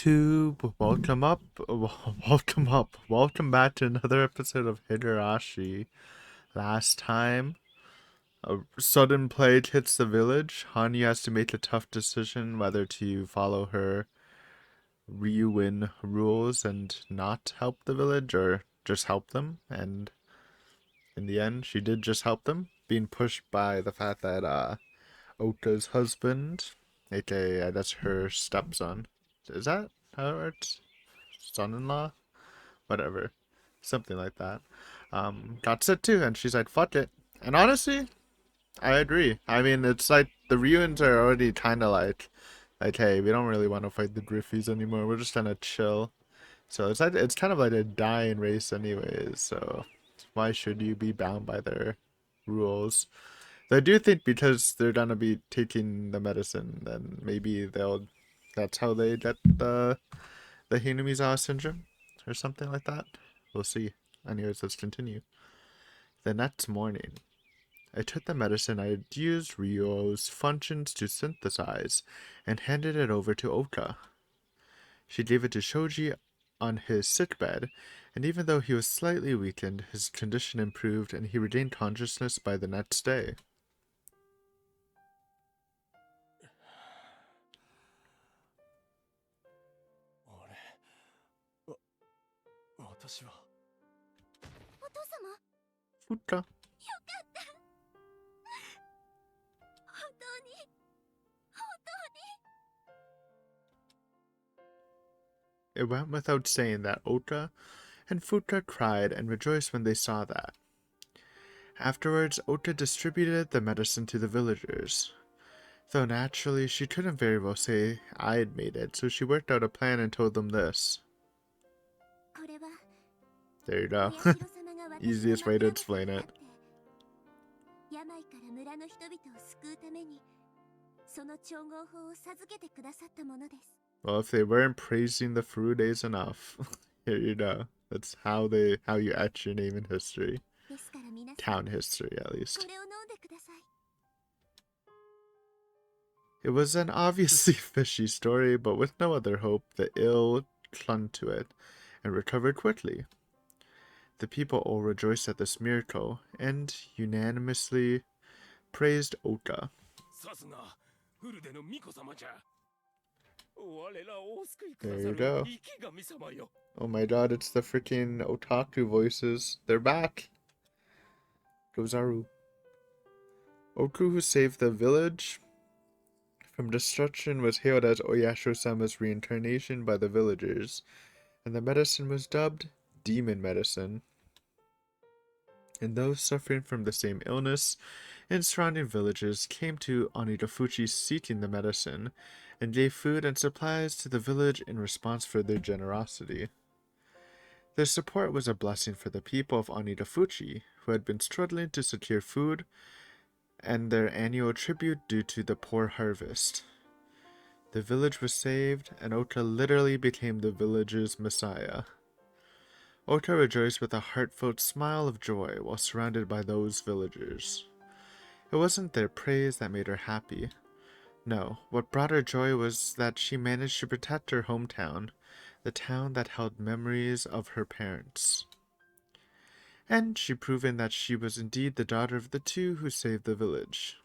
YouTube, welcome back to another episode of Higurashi. Last time, a sudden plague hits the village. Hanyu has to make a tough decision whether to follow her Ryuin rules and not help the village or just help them. And in the end, she did just help them, being pushed by the fact that Ouka's husband, aka that's her stepson. Is that how it works? Son-in-law? Whatever. Something like that. Got sick too, and she's like, fuck it. And honestly, I agree. I mean, it's like the Ryuans are already kind of like, hey, we don't really want to fight the Griffies anymore. We're just gonna chill. So it's kind of like a dying race, anyways. So why should you be bound by their rules? I do think because they're gonna be taking the medicine, then maybe they'll. That's how they get the Hinamizawa syndrome, or something like that. We'll see. Anyways, let's continue. The next morning, I took the medicine I had used Ryo's functions to synthesize and handed it over to Ouka. She gave it to Shoji on his sickbed, and even though he was slightly weakened, his condition improved and he regained consciousness by the next day. Fuka. It went without saying that Ouka and Fuka cried and rejoiced when they saw that. Afterwards, Ouka distributed the medicine to the villagers. Though naturally, she couldn't very well say I had made it, so she worked out a plan and told them this. There you go. Easiest way to explain it. Well, if they weren't praising the Furudes enough, here you go. That's how you etch your name in history. Town history, at least. It was an obviously fishy story, but with no other hope, the ill clung to it and recovered quickly. The people all rejoiced at this miracle and unanimously praised Ouka. There you go. Oh my god, it's the freaking otaku voices. They're back. Gozaru. Oku, who saved the village from destruction, was hailed as Oyasho-sama's reincarnation by the villagers, and the medicine was dubbed Demon Medicine. And those suffering from the same illness in surrounding villages came to Onidafuchi seeking the medicine, and gave food and supplies to the village in response for their generosity. Their support was a blessing for the people of Onidafuchi, who had been struggling to secure food and their annual tribute due to the poor harvest. The village was saved, and Ouka literally became the village's messiah. Ouka rejoiced with a heartfelt smile of joy while surrounded by those villagers. It wasn't their praise that made her happy. No, what brought her joy was that she managed to protect her hometown, the town that held memories of her parents. And she proven that she was indeed the daughter of the two who saved the village.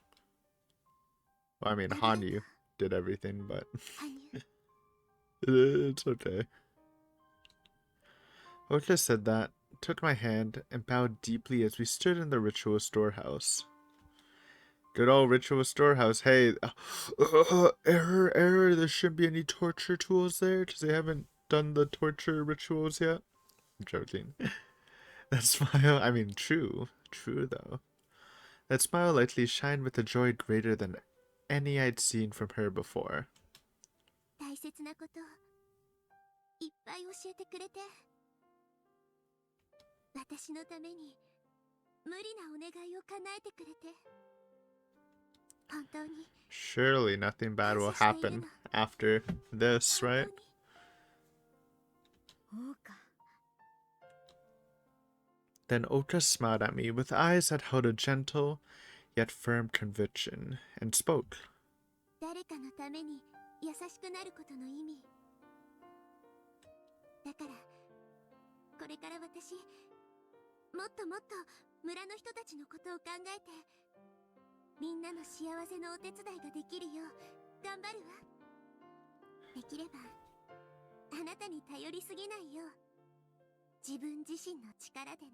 Well, I mean, Hanyu did everything, but it's okay. Ouka said that, took my hand, and bowed deeply as we stood in the ritual storehouse. Good old ritual storehouse. Hey, error, there shouldn't be any torture tools there, because they haven't done the torture rituals yet. I'm joking. That smile, I mean, true though. That smile likely shined with a joy greater than any I'd seen from her before. Surely nothing bad will happen after this, right? Then Ouka smiled at me with eyes that held a gentle yet firm conviction, and spoke. だから、これから私、もっともっと村の人たちのことを考えて、みんなの幸せのお手伝いができるよう頑張るわ。できれば、あなたに頼りすぎないよう、自分自身の力でね。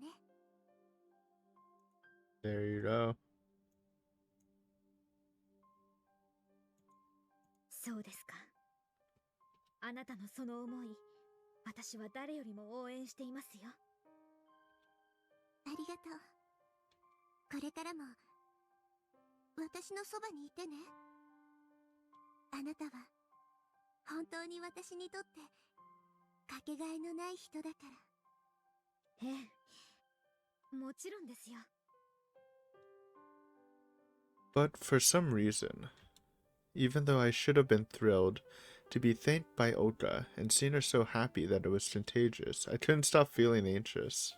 There you go. そうですか。あなたのその思い、私は誰よりも応援していますよ。ありがとう。これからも私のそばにいてね。あなたは本当に私にとってかけがえのない人だから。ええ、もちろんですよ。But for some reason, even though I should have been thrilled to be thanked by Ouka and seen her so happy that it was contagious, I couldn't stop feeling anxious.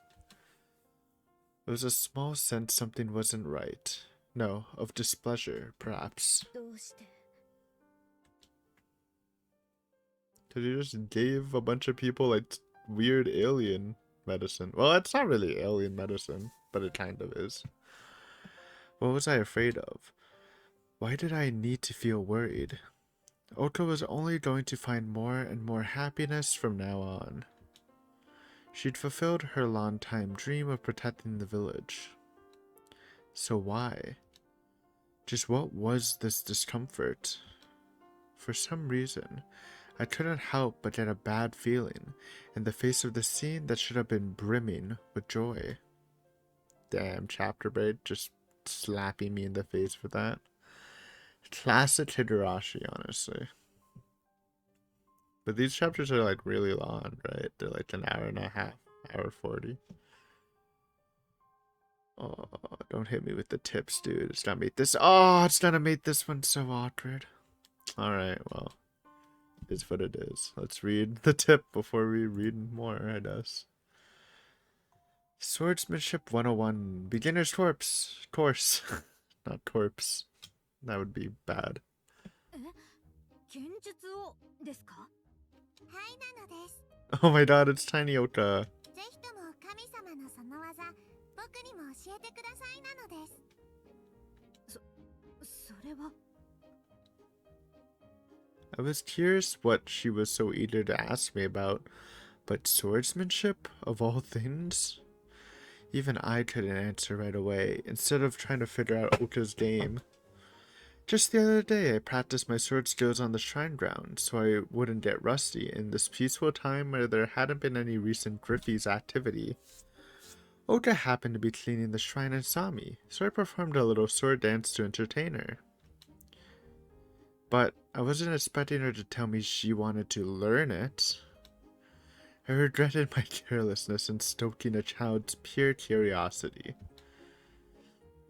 It was a small sense something wasn't right. No, of displeasure, perhaps. どうして？ Because he just gave a bunch of people like weird alien medicine. Well, it's not really alien medicine, but it kind of is. What was I afraid of? Why did I need to feel worried? Ouka was only going to find more and more happiness from now on. She'd fulfilled her long-time dream of protecting the village. So why? Just what was this discomfort? For some reason, I couldn't help but get a bad feeling in the face of the scene that should have been brimming with joy. Damn, chapter braid just slapping me in the face for that. Classic Higurashi, honestly. But these chapters are like really long, right? They're like an hour and a half, hour 40. Oh, don't hit me with the tips, dude. It's gonna make this. Oh, it's gonna make this one so awkward. Alright, well. It's what it is. Let's read the tip before we read more, I guess. Swordsmanship 101. Beginner's corpse. Course. Not corpse. That would be bad. 剣術をですか？はいなのです。 Oh my god, it's Tiny Ouka. ぜひとも神様のその技、僕にも教えてくださいなのです。それは。 I was curious what she was so eager to ask me about, but swordsmanship, of all things? Even I couldn't answer right away, instead of trying to figure out Ouka's game. Just the other day, I practiced my sword skills on the shrine ground, so I wouldn't get rusty in this peaceful time where there hadn't been any recent Griffey's activity. Ouka happened to be cleaning the shrine and saw me, so I performed a little sword dance to entertain her. But I wasn't expecting her to tell me she wanted to learn it. I regretted my carelessness in stoking a child's pure curiosity.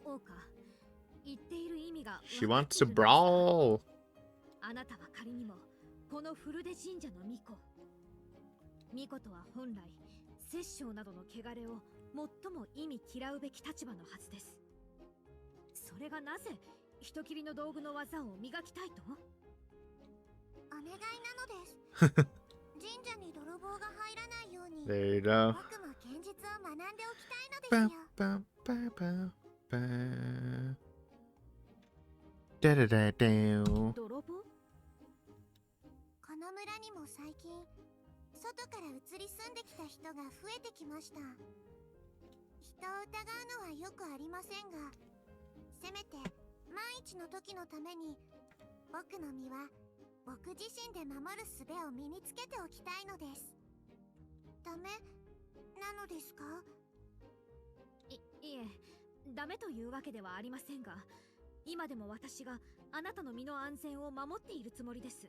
オーカ、言っている意味が She wants to brawl! あなたは仮にもこのフルデ神社の巫女。巫女とは本来、殺生などの汚れを最も忌み嫌うべき立場のはずです。それがなぜ人斬りの道具の技を磨きたいと？お願いなのです。神社に泥棒が入らないように、 There you go. 僕も剣術を学んでおきたいのですよ。 Ba, ba, ba, ba. Da-da-da-dow. 泥棒？この村にも最近、外から移り住んできた人が増えてきました。人を疑うのはよくありませんが、せめて万一の時のために、僕の身は僕自身で守る術を身につけておきたいのです。ダメなのですか？いえ、ダメというわけではありませんが、今でも私があなたの身の安全を守っているつもりです。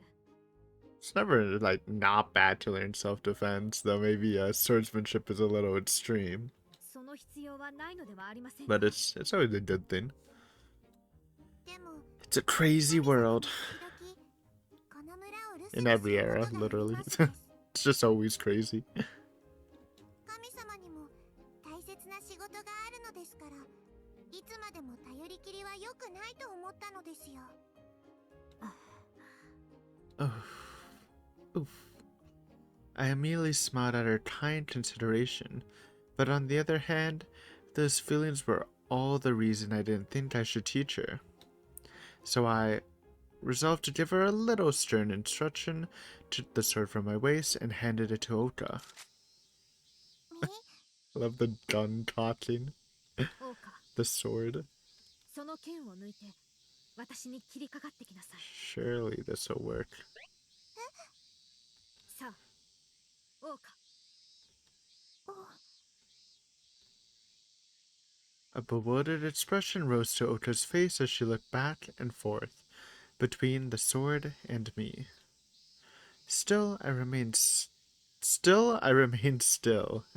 It's never, like, not bad to learn self-defense, though maybe swordsmanship is a little extreme. その必要はないのではありませんか？ But it's always a good thing. でも、 It's a crazy world. 時々この村を留守 In に every する era, ことがあり literally. ますです。 It's just always crazy. 神様にも大切な仕事があるのですから、いつまでも頼りきりは良くないと思ったのですよ。 Oof. I immediately smiled at her kind consideration, but on the other hand, those feelings were all the reason I didn't think I should teach her. So I resolved to give her a little stern instruction, took the sword from my waist, and handed it to Ouka. み I love the gun cocking. オーカ、The sword. その剣を抜いて私に切りかかってきなさい。 Surely this will work. さあ、オーカ。 A bewildered expression rose to Ouka's face as she looked back and forth between the sword and me. Still, I remained still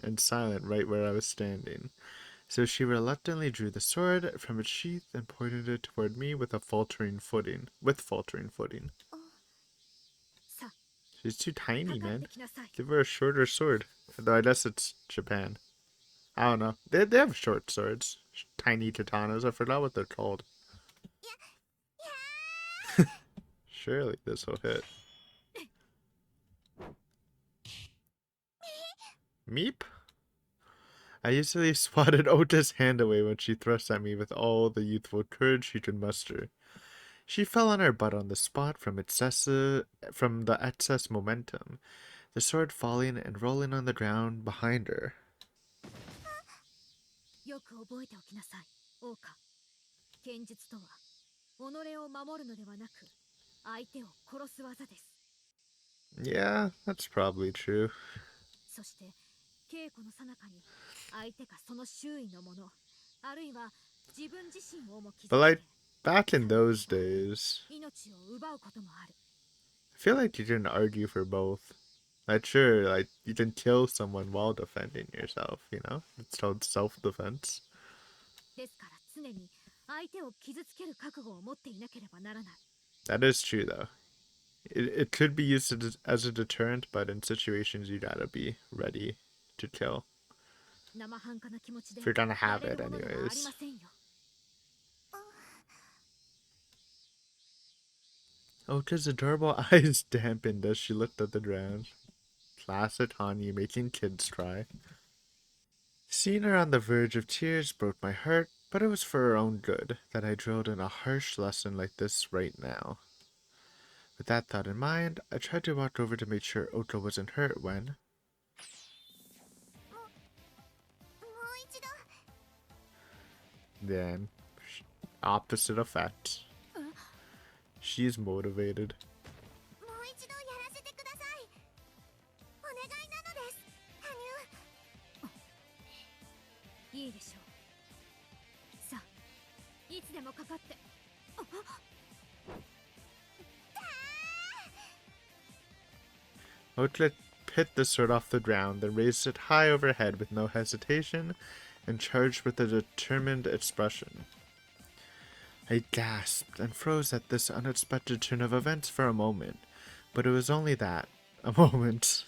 and silent right where I was standing. So she reluctantly drew the sword from its sheath and pointed it toward me with faltering footing. さあ、 She's too tiny, かかって man. きなさい。 Give her a shorter sword. Though I guess it's Japan. I don't know. They have short swords. Tiny katanas. I forgot what they're called. Surely this will hit. Meep? I easily swatted Ota's hand away when she thrust at me with all the youthful courage she could muster. She fell on her butt on the spot from the excess momentum, the sword falling and rolling on the ground behind her. よく覚えておきなさい、オーカ。剣術とは己を守るのではなく相手を殺す技です。 Yeah, that's probably true. そして稽古の最中に相手かその周囲のもの、あるいは自分自身をも傷つ But like け back in those days, 命を奪うこともある。 I feel like you can argue for both. Like sure, like you can kill someone while defending yourself, you know? It's called self-defense. ですから常に相手を傷つける覚悟を持っていなければならない。 That is true though. It could be used as a deterrent, but in situations you gotta be ready to kill. 生半可な気持ちで If you're gonna や have れ it るものではありま anyways. せんよ。 Oka's adorable eyes dampened as she looked at the ground. Classic Hanyu making kids cry. Seeing her on the verge of tears broke my heart, but it was for her own good that I drilled in a harsh lesson like this right now. With that thought in mind, I tried to walk over to make sure Oka wasn't hurt when... もう一度 Then, opposite effect. She is motivated. もう一度やらせてください。お願いなのです、羽生。いいでしょう。さあ、いつでもかかって。あっ、 Oka picked the sword off the ground, then raised it high overhead with no hesitation, and charged with a determined expression. I gasped and froze at this unexpected turn of events for a moment, but it was only that, a moment.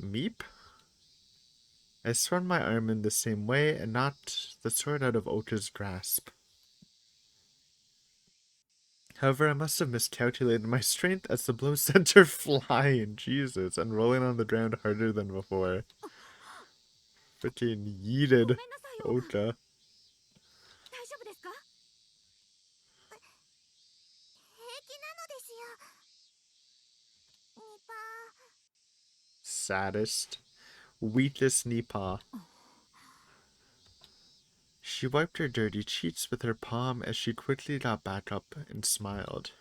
Meep? I swung my arm in the same way and knocked the sword out of Oka's grasp. However, I must have miscalculated my strength as the blow sent her flying, Jesus, and rolling on the ground harder than before. Freaking ごめん yeeted なさい、オーカ。 Oka. 大丈夫ですか？ 平気なのですよ、ニパ Saddest, weakest Nipa. She wiped her dirty cheeks with her palm as she quickly got back up and smiled.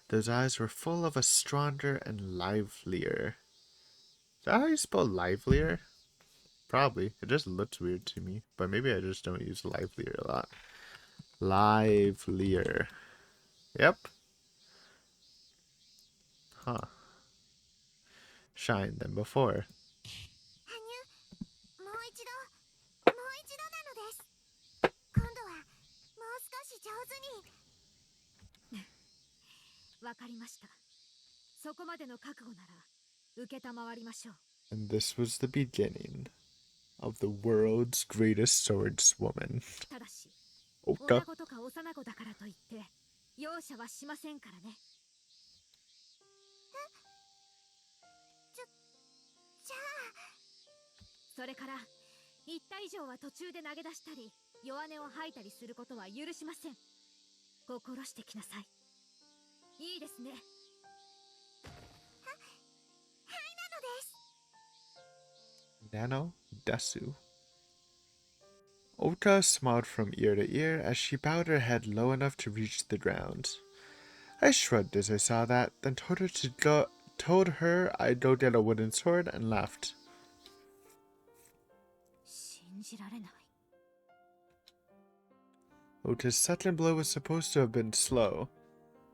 Those eyes were full of a stronger and livelier. Is that how you spell livelier? Probably. It just looks weird to me, but maybe I just don't use livelier a lot. Livelier. Yep. Huh. Shine than before. 羽生、もう一度なのです。今度はもう少し上手に。わかりました。そこまでの覚悟なら受けたまわりましょう。 And this was the beginning of the world's greatest swordswoman. ただし、 Ouka. 女子とか幼子だからといって容赦はしませんからね。それから言った以上は途中で投げ出したり弱音を吐いたりすることは許しません。心してきなさい。いいですね。Nano Desu. Ouka smiled from ear to ear as she bowed her head low enough to reach the ground. I shrugged as I saw that, then told her I'd go get a wooden sword and left. 信じられない。Ota's second blow was supposed to have been slow,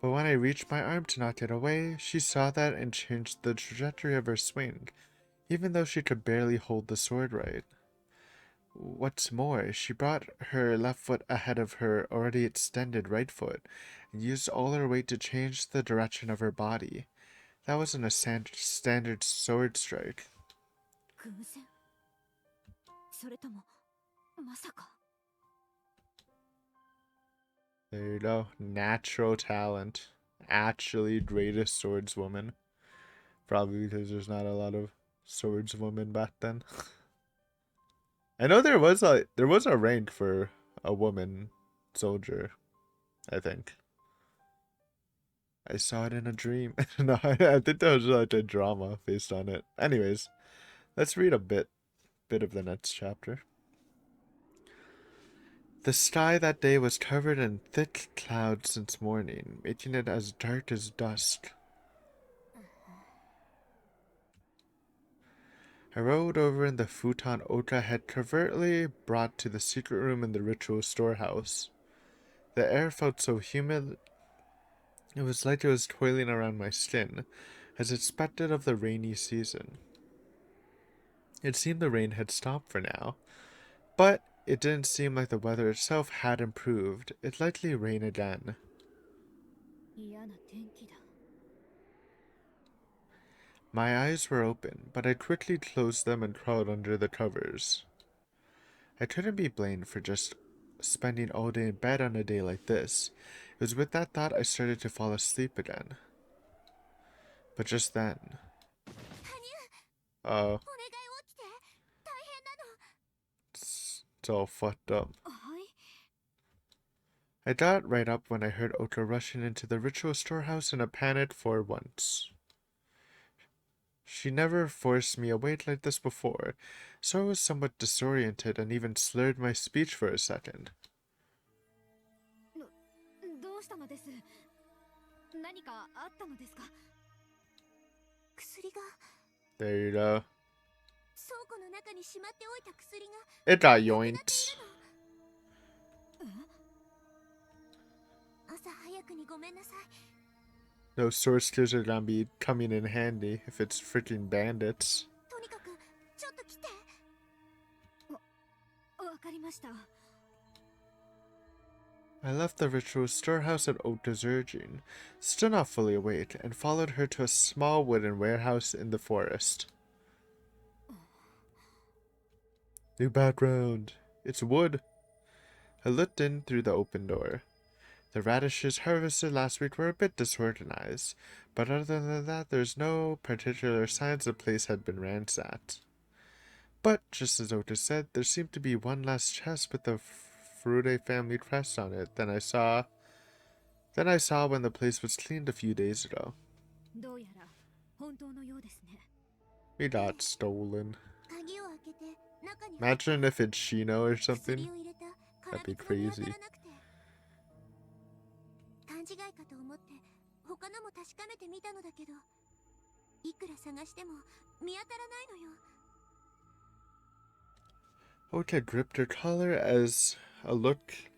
but when I reached my arm to knock it away, she saw that and changed the trajectory of her swing, even though she could barely hold the sword right. What's more, she brought her left foot ahead of her already extended right foot, and used all her weight to change the direction of her body. That wasn't a standard sword strike. 偶然それともまさか。 There you go. Natural talent. Actually greatest swordswoman. Probably because there's not a lot of swordswomen back then. I know there was a rank for a woman soldier, I think. I saw it in a dream. No, I think that was like a drama based on it. Anyways, let's read a bit of the next chapter. The sky that day was covered in thick clouds since morning, making it as dark as dusk. I rolled over in the futon Ouka had covertly brought to the secret room in the ritual storehouse. The air felt so humid, it was like it was toiling around my skin, as expected of the rainy season. It seemed the rain had stopped for now, but it didn't seem like the weather itself had improved. It'd likely rain again. 嫌な天気だ。 My eyes were open, but I quickly closed them and crawled under the covers. I couldn't be blamed for just spending all day in bed on a day like this. It was with that thought I started to fall asleep again. But just then... Uh, it's all fucked up. はい。 I got right up when I heard Ouka rushing into the ritual storehouse in a panic for once. She never forced me awake like this before, so I was somewhat disoriented and even slurred my speech for a second. どうしたのです。何かあったのですか。薬が There you go. 倉庫の中にしまっておいた薬が It got yoinked. 朝早くにごめんなさい。 Those sword skills are gonna be coming in handy if it's freaking bandits. とにかくちょっと来て。わかりました。 I left the ritual storehouse at Ouka's urging, still not fully awake, and followed her to a small wooden warehouse in the forest. New background. It's wood. I looked in through the open door. The radishes harvested last week were a bit disorganized, but other than that, there's no particular signs the place had been ransacked. But, just as Ouka said, there seemed to be one last chest with the Furude family crest on it than I saw when the place was cleaned a few days ago. どうやら本当のようですね。 We got stolen. 鍵を開けて中に Imagine if it's Shino or 薬 something. を入れた That'd be 空瓶が見当 crazy. たらなくて。勘違いかと思って他のも確かめてみたのだけど、いくら探しても見当たらないのよ。 Ouka gripped her collar as a look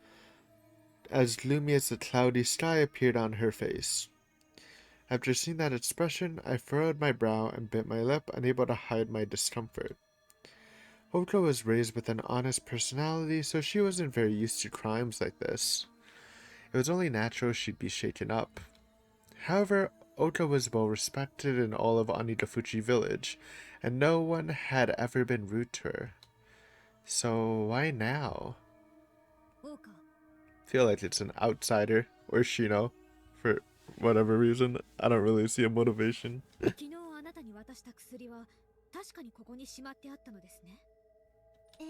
as gloomy as the cloudy sky appeared on her face. After seeing that expression, I furrowed my brow and bit my lip, unable to hide my discomfort. Ouka was raised with an honest personality, so she wasn't very used to crimes like this. It was only natural she'd be shaken up. However, Ouka was well respected in all of Onigafuchi village, and no one had ever been rude to her. So why now? オーカ。 Feel like it's an outsider or Shino for whatever reason. I don't really see a motivation. 昨日あなたに渡した薬は確かにここにしまってあったのですね。ええ、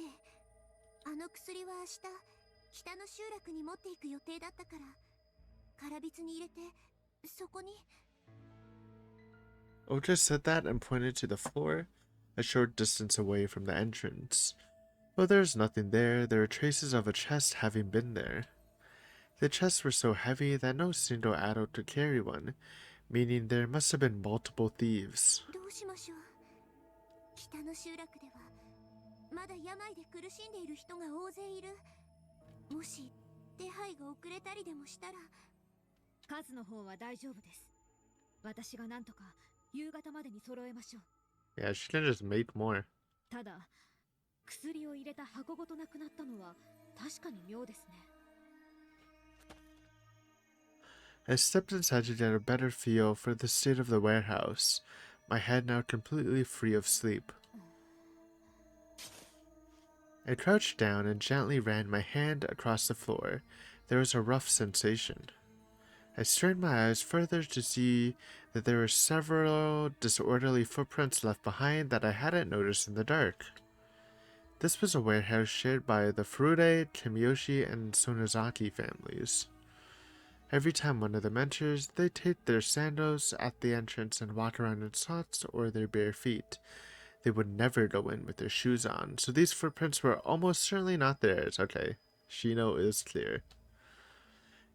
あの薬は明日北の集落に持っていく予定だったから、空びつに入れてそこに。 Ouka said that and pointed to the floor, a short distance away from the entrance. Though there was nothing there, there were traces of a chest having been there. The chests were so heavy that no single adult could carry one, meaning there must have been multiple thieves. どうしましょう。北の集落ではまだ病で苦しんでいる人が大勢いる。もし手配が遅れたりでもしたら。数の方は大丈夫です。私がなんとか夕方までに揃えましょう。 Yeah, she can just make more. ただ薬を入れた箱ごとなくなったのは確かに妙ですね。 I stepped inside to get a better feel for the state of the warehouse, my head now completely free of sleep. I crouched down and gently ran my hand across the floor. There was a rough sensation. I strained my eyes further to see that there were several disorderly footprints left behind that I hadn't noticed in the dark. This was a warehouse shared by the Furude, Kimiyoshi, and Sonozaki families. Every time one of them enters, they take their sandals at the entrance and walk around in socks or their bare feet. They would never go in with their shoes on, so these footprints were almost certainly not theirs. Okay, Shino is clear.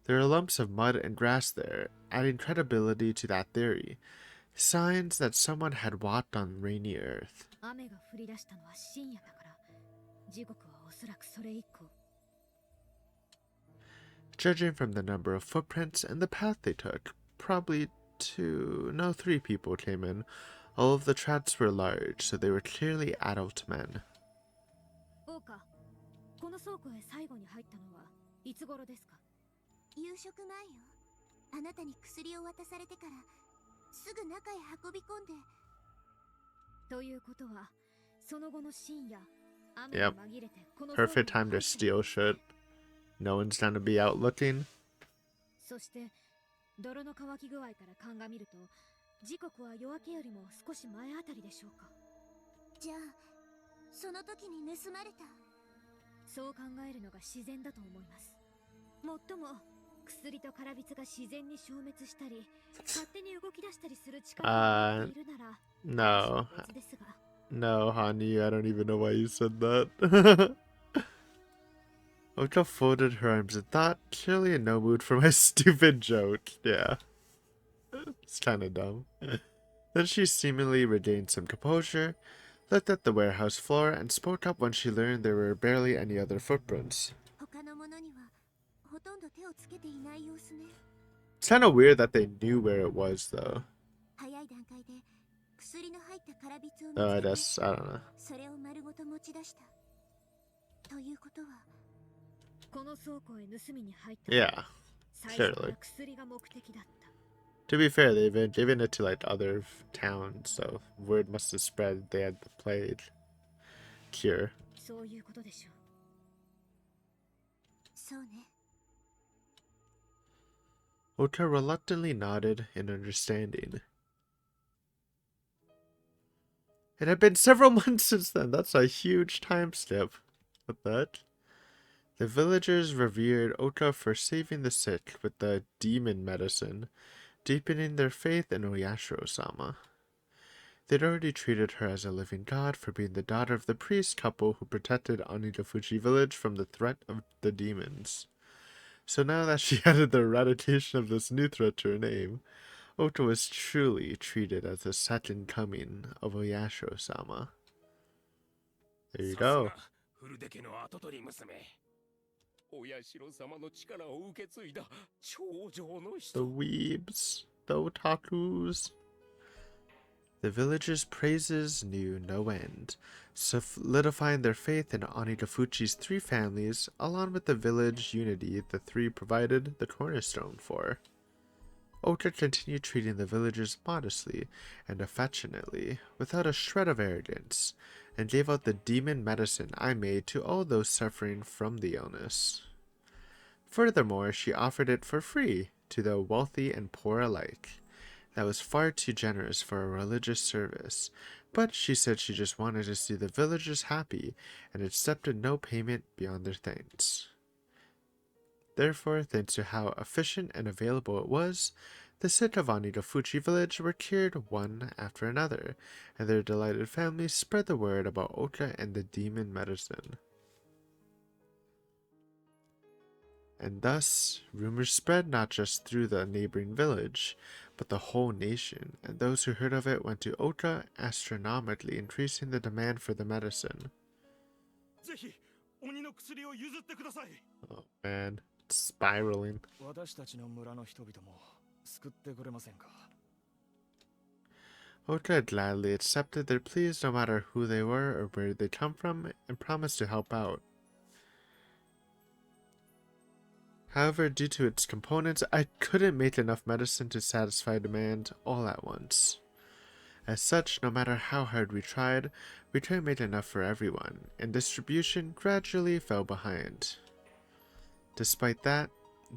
There are lumps of mud and grass there, adding credibility to that theory. Signs that someone had walked on rainy earth. 雨が降り出したのは深夜だから、時刻はおそらくそれ以降。 Judging from the number of footprints and the path they took, probably three people came in. All of the traps were large, so they were clearly adult men. Ouka, この倉庫へ最後に入ったのはいつ頃ですか？夕食前よ。あなたに薬を渡されてからすぐ中へ運び込んで。ということは、その後の深夜、雨 Yep. に紛れてこの Perfect time to steal shit. No one's gonna be out looking. そして泥の乾き具合から鑑みると、時刻は夜明けよりも少し前あたりでしょうか。じゃあその時に盗まれた。そう考えるのが自然だと思います。もっとも薬とカラビツが自然に消滅したり、勝手に動き出したりする力が持っているなら、No. 別ですが。No, honey, I don't even know why you said that. Ouka folded her arms in thought, clearly in no mood for my stupid joke. Yeah. It's kinda dumb. Then she seemingly regained some composure, looked at the warehouse floor, and spoke up when she learned there were barely any other footprints. 他のものにはほとんど手をつけていない様子ね。 It's kinda weird that they knew where it was, though. 早い段階で薬の入ったカラビツを見 Oh, I つけて、 guess, I don't know. それを丸ごと持ち出した。ということは、この倉庫へ盗みに入った。 Yeah, 最初か clearly. ら薬が目的だった。 To be fair, they've been given it to, like, other towns, so word must have spread they had the plague cure. そういうことでしょう。そうね。 Ouka reluctantly nodded in understanding. It had been several months since then. That's a huge time skip. What that? The villagers revered Ouka for saving the sick with the demon medicine, deepening their faith in Oyashiro-sama. They'd already treated her as a living god for being the daughter of the priest couple who protected Onigafuchi village from the threat of the demons. So now that she added the eradication of this new threat to her name, Ouka was truly treated as the second coming of Oyashiro-sama. There you go. フルデ家の跡取り娘。親代様の力を受け継いだ長女の The 人。 weebs, the otakus. The villagers' praises knew no end, solidifying their faith in Onigafuchi's three families, along with the village unity the three provided the cornerstone for. Ouka continued treating the villagers modestly and affectionately, without a shred of arrogance, and gave out the demon medicine I made to all those suffering from the illness. Furthermore, she offered it for free to the wealthy and poor alike. That was far too generous for a religious service, but she said she just wanted to see the villagers happy and accepted no payment beyond their thanks. Therefore, thanks to how efficient and available it was, the sick of Onigafuchi village were cured one after another, and their delighted families spread the word about Ouka and the demon medicine. And thus, rumors spread not just through the neighboring village, but the whole nation, and those who heard of it went to Ouka, astronomically increasing the demand for the medicine. Oh man, it's spiraling. Ouka gladly accepted their pleas no matter who they were or where they come from, and promised to help out. However, due to its components, I couldn't make enough medicine to satisfy demand all at once. As such, no matter how hard we tried, we couldn't make enough for everyone, and distribution gradually fell behind. Despite that,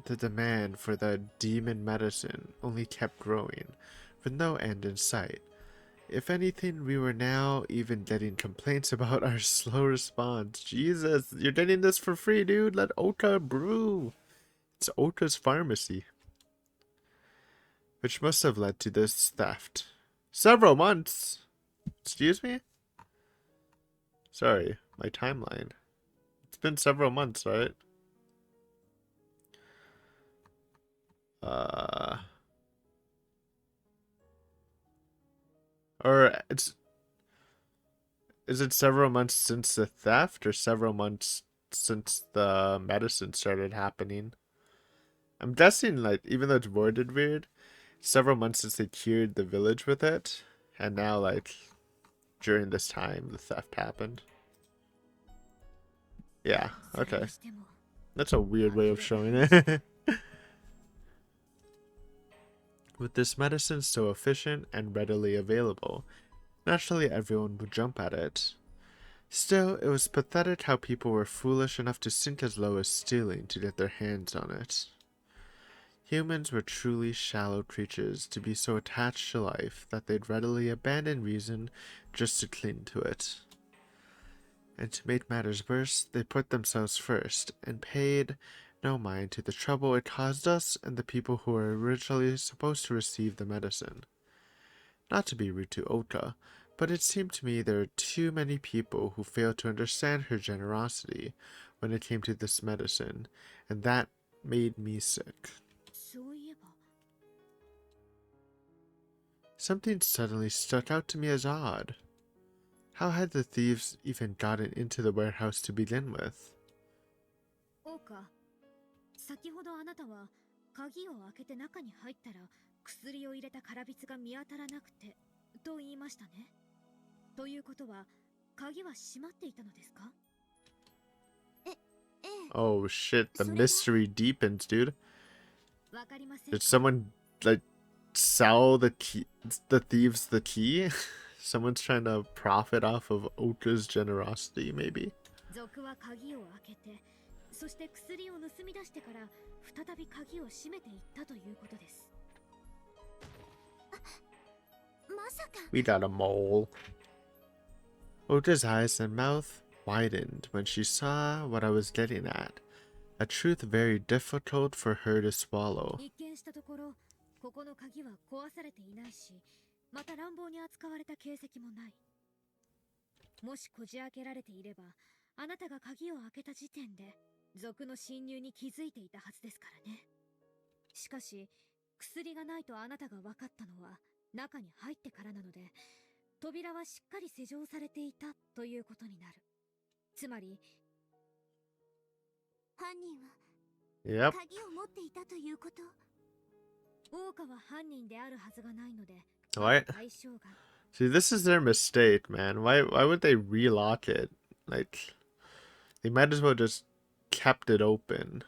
the demand for the demon medicine only kept growing, with no end in sight. If anything, we were now even getting complaints about our slow response. Jesus, you're getting this for free, dude. Let Ouka brew. It's Ouka's pharmacy. Which must have led to this theft. Several months. Excuse me? Sorry, my timeline. It's been several months, right? Or is it several months since the theft or several months since the medicine started happening? I'm guessing, like, even though it's worded weird, several months since they cured the village with it, and now, like, during this time, the theft happened. Yeah, okay. That's a weird way of showing it. With this medicine so efficient and readily available, naturally everyone would jump at it. Still, it was pathetic how people were foolish enough to sink as low as stealing to get their hands on it. Humans were truly shallow creatures to be so attached to life that they'd readily abandon reason just to cling to it. And to make matters worse, they put themselves first and paid no mind to the trouble it caused us and the people who were originally supposed to receive the medicine. Not to be rude to Ouka, but it seemed to me there were too many people who failed to understand her generosity when it came to this medicine, and that made me sick. Something suddenly stuck out to me as odd. How had the thieves even gotten into the warehouse to begin with? Ouka, 先ほどあなたは鍵を開けて中に入ったら薬を入れた空びつが見当たらなくてと言いましたね。ということは鍵は閉まっていたのですか? Oh shit, the mystery deepens, dude. Did someone, like, sell the key, the thieves the key? Someone's trying to profit off of Ouka's generosity, maybe? 賊は鍵を開けて、そして薬を盗み出してから再び鍵を閉めていったということです。まさか。 We got a mole. Ouka's eyes and mouth widened when she saw what I was getting at, a truth very difficult for her to swallow. 一見したところ、ここの鍵は壊されていないし、また乱暴に扱われた形跡もない。もしこじ開けられていれば、あなたが鍵を開けた時点で賊の侵入に気づいていたはずですからね。しかし、薬がないとあなたが分かったのは中に入ってからなので、扉はしっかり施錠されていたということになる。つまり、犯人Yep. は鍵を持っていたということ。オオカは犯人であるはずがないので、 What? 対象が See, this is their mistake, man. Why would they relock it? Like, they might as well just kept it open.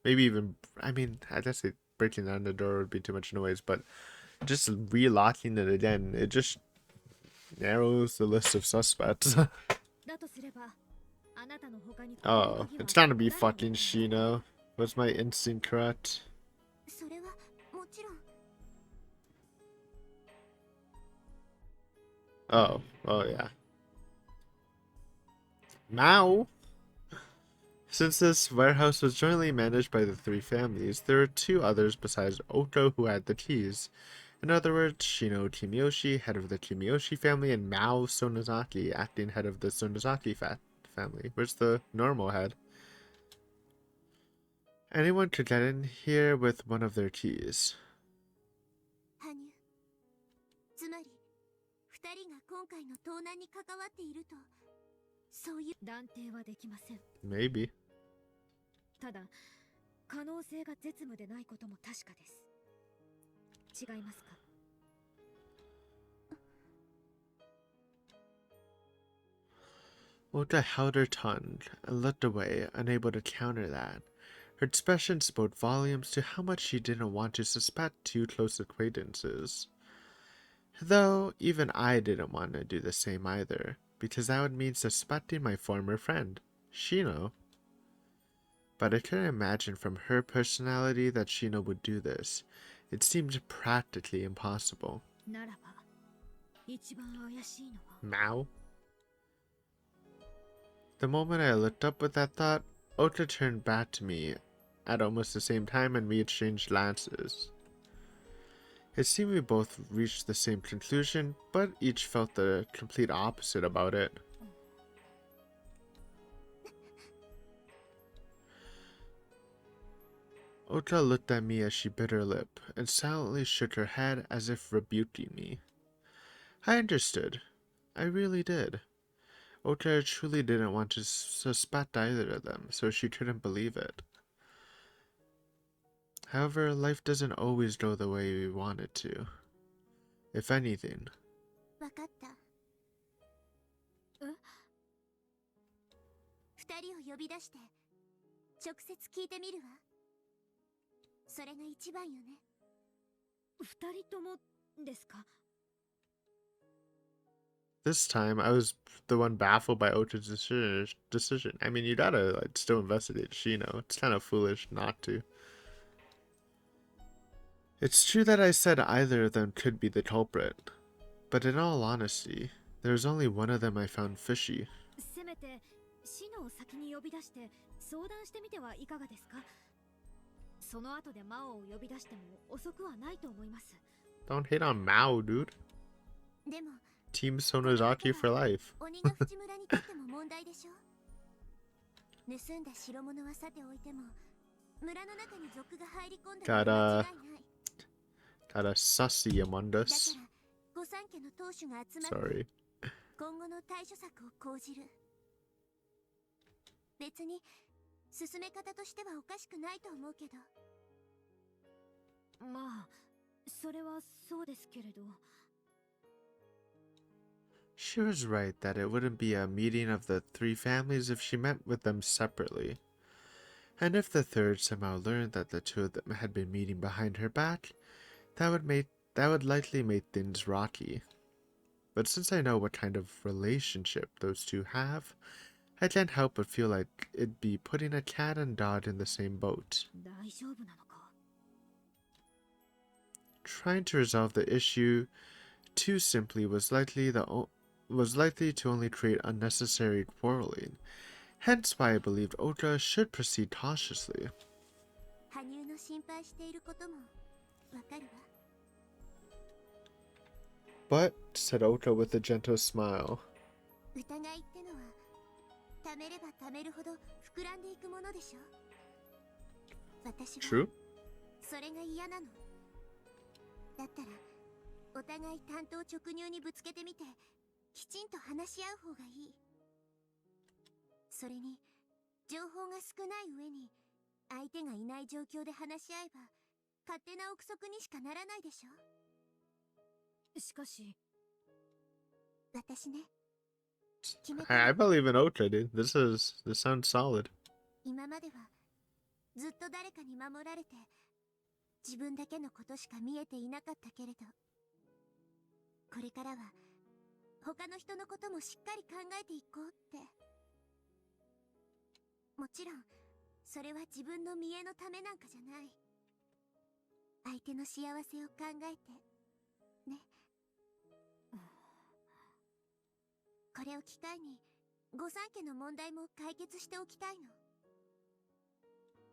Maybe even, I mean, I guess breaking down the door would be too much noise, but just relocking it again, it just narrows the list of suspects. だとすれば、あなたの他に Oh, it's gonna be fucking Shino. Was my instinct correct? それはもちろん。 Oh, Oh, yeah. Mao! Since this warehouse was jointly managed by the three families, there were two others besides Oto who had the keys. In other words, Shino Kimiyoshi, head of the Kimiyoshi family, and Mao Sonozaki, acting head of the Sonozaki family. Where's the normal head? Anyone could get in here with one of their keys. 羽生、つまり二人が今回の盗難に関わっていると、そういう断定はできません。 Maybe. ただ可能性が絶無でないことも確かです。違いますか？ Ota held her tongue and looked away, unable to counter that. Her expression spoke volumes to how much she didn't want to suspect two close acquaintances. Though, even I didn't want to do the same either, because that would mean suspecting my former friend, Shino. But I couldn't imagine from her personality that Shino would do this. It seemed practically impossible. ならば一番怪しいのは Mao? The moment I looked up with that thought, Ota turned back to me at almost the same time and we exchanged glances. It seemed we both reached the same conclusion, but each felt the complete opposite about it. Ota looked at me as she bit her lip and silently shook her head as if rebuking me. I understood. I really did. Ota truly didn't want to suspect either of them, so she couldn't believe it. However, life doesn't always go the way we want it to. If anything. わかった。え？二人を呼び出して直接聞いてみるわ。それが一番よね。二人ともですか？ This time, I was the one baffled by Ota's decision. I mean, you gotta still investigate Shino. It's kind of foolish not to. It's true that I said either of them could be the culprit, but in all honesty, there's only one of them I found fishy. せめてシノを先に呼び出して相談してみてはいかがですか？その後でマオを呼び出しても遅くはないと思います。 Don't hate on Mao, dude. でも Team Sonozaki for life. 鬼ヶ淵村にとっても問題でしょ。盗んだ代物はさておいても村の中に賊が入り込んだのは間違いない。Got a sussy among だか us. ら御三家の当主が集まり Sorry. 今後の対処策を講じる。別に進め方としてはおかしくないと思うけど。まあそれはそうですけれど。 She was right that it wouldn't be a meeting of the three families if she met with them separately. And if the third somehow learned that the two of them had been meeting behind her back, that would likely make things rocky. But since I know what kind of relationship those two have, I can't help but feel like it'd be putting a cat and dog in the same boat. 大丈夫なのか？ Trying to resolve the issue too simply was likely to only create unnecessary quarreling. Hence why I believed Ouka should proceed cautiously. 羽生の心配していることもわかるわ。 But, said Ouka with a gentle smile, 疑いってのは貯めれば貯めるほど膨らんでいくものでしょ。私は true? それが嫌なの。だったらお互い単刀直入にぶつけてみてきちんと話し合う方がいい。それに情報が少ない上に相手がいない状況で話し合えば勝手な憶測にしかならないでしょ。しかし私ね、決め I た。 believe in Ouka, dude. This sounds solid. 今まではずっと誰かに守られて自分だけのことしか見えていなかったけれど、これからは他の人のこともしっかり考えていこうって。もちろんそれは自分の見栄のためなんかじゃない。相手の幸せを考えてね。これを機会に御三家の問題も解決しておきたいの。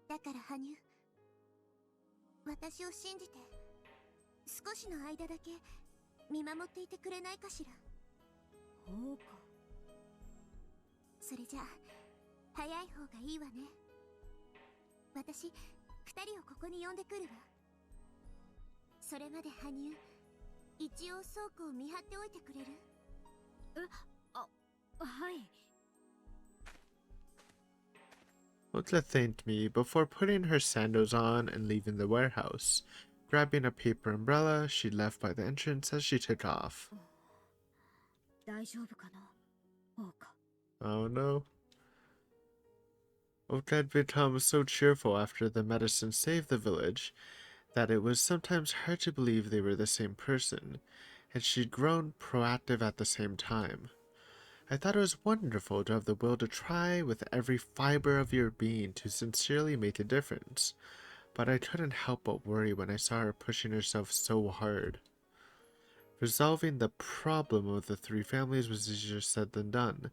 だから羽生、私を信じて少しの間だけ見守っていてくれないかしら。そうか。それじゃあ早い方がいいわね。私、二人をここに呼んでくるわ。それまで羽生、一応倉庫を見張っておいてくれる？はい。Ouka thanked me before putting her sandals on and leaving the warehouse. Grabbing a paper umbrella, she left by the entrance as she took off. 大丈夫かな、オーカ。 Oh no. Ouka had become so cheerful after the medicine saved the village that it was sometimes hard to believe they were the same person, and she'd grown proactive at the same time. I thought it was wonderful to have the will to try with every fiber of your being to sincerely make a difference, but I couldn't help but worry when I saw her pushing herself so hard. Resolving the problem of the three families was easier said than done.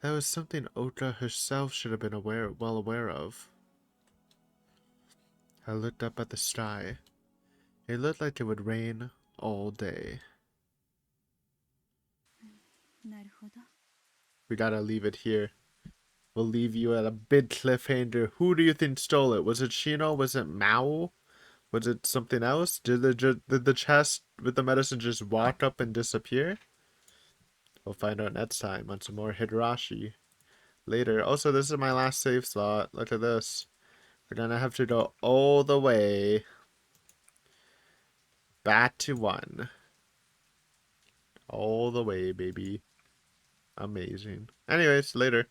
That was something Ouka herself should have been well aware of. I looked up at the sky. It looked like it would rain all day. なるほど。 We gotta leave it here. We'll leave you at a big cliffhanger. Who do you think stole it? Was it Shino? Was it Mao? Was it something else? Did the chest with the medicine just walk up and disappear? We'll find out next time on some more Higurashi. Later. Also, this is my last save slot. Look at this. We're gonna have to go all the way back to 1. All the way, baby. Amazing. Anyways, later.